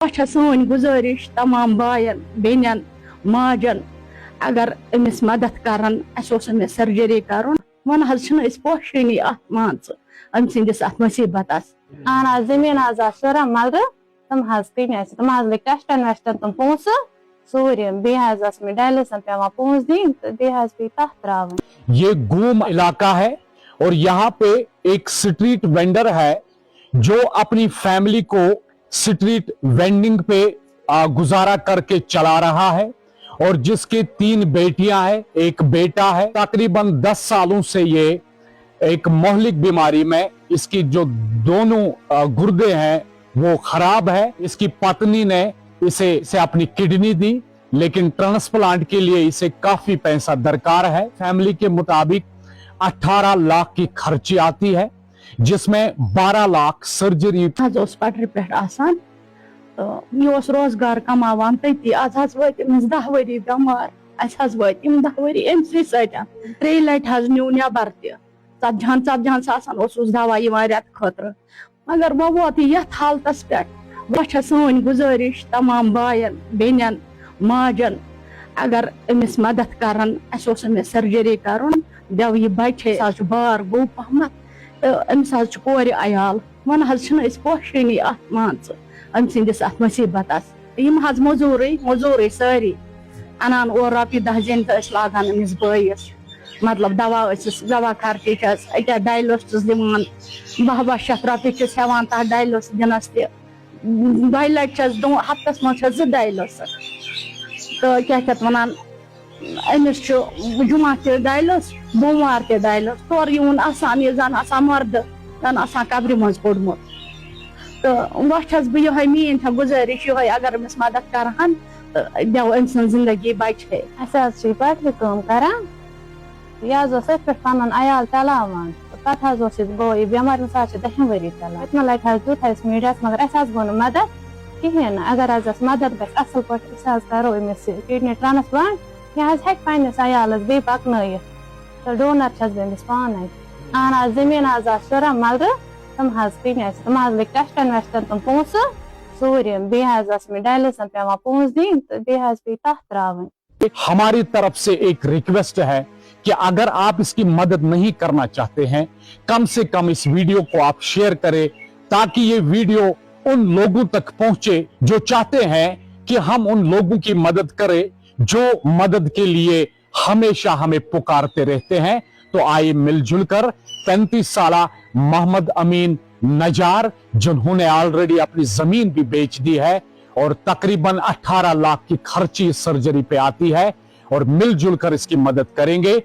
सन गुजारिश तमाम Bayern Bannon माजन अगर अमिस मदद करन अमिस सर्जरी कर वन पोशनी मान अम सिंदिस मुसीबत अहन जमीन शुरा मल तम कन तम लग टेस्टन वेस्टन तम पोस सूर्य मे डायलिसन पे पोस दिन पे तथ ये गूम इलाका है और यहाँ पे एक स्ट्रीट वेंडर है जो अपनी फैमिली को स्ट्रीट वेंडिंग पे गुजारा करके चला रहा है और जिसके 3 बेटियां हैं, एक बेटा है। तकरीबन 10 सालों से ये एक मोहलिक बीमारी में इसकी जो दोनों गुर्दे हैं वो खराब है। इसकी पत्नी ने इसे अपनी किडनी दी, लेकिन ट्रांसप्लांट के लिए इसे काफी पैसा दरकार है। फैमिली के मुताबिक 18 लाख की खर्ची आती है, जिसमें 12 लाख सर्जरी। पटरी पे तो यह रोजगार कमावान तती आज 10 वरी बेमार 10 वरी अमसी सतन 3 लट न्यू नबर तजहान दवा रत खतर मगर वो वोत ये हालतस पे वो सन गुजारिश तमाम बायन बेनन माजन अगर अमिस मदद करन अमिस सर्जरी कर दव यह बचे बार गो पहमत तो अमिस कोर अयाल वन पोशनी मान अम सिंदिस मुसीबत मजूर सारी अनान और रपी 10 दिन तो लागान अमिस बस मतलब दवा खर्ची अत्या डायलोस दिवान 12 शत रुपये हेवान तथ डायलोस दिनस 2 लट हफ्तस मज 2 डायलोस तो क्या वन अमिस जुमा डायलोस बोमवार डायलोस तौर यून आसान ये जन मर्द जन कब्र मज पोड़मुत तो वह बह मीन गुजारिश ये अगर अमिस मदद करहन तो दव अम जिंदगी बचे पटरी कर पे पन अयाल चलावान पे गो यह बेमार मिसाल 10 वरी चलान इतना लट दुत मीडिया मगर गो मदद कहें अगर मदद ग असल पे करो अमिस किडनी ट्रांसप्लांट यह पन्नस अयालस बे पकन तो डोनर अमिस पान अहन जमीन शुरा मल तम कन तम लग टेस्टन वेस्टन तम पोस सूर्य मे डायलिसन पे पोस दिन पे तथ त्रावन। हमारी तरफ से एक रिक्वेस्ट है कि अगर आप इसकी मदद नहीं करना चाहते हैं, कम से कम इस वीडियो को आप शेयर करें ताकि ये वीडियो उन लोगों तक पहुंचे जो चाहते हैं कि हम उन लोगों की मदद करें जो मदद के लिए हमेशा हमें पुकारते रहते हैं। तो आइए मिलजुल कर 35 साला मोहम्मद अमीन नजार, जिन्होंने ऑलरेडी अपनी जमीन भी बेच दी है और तकरीबन 18 लाख की खर्ची सर्जरी पे आती है, और मिलजुल कर इसकी मदद करेंगे।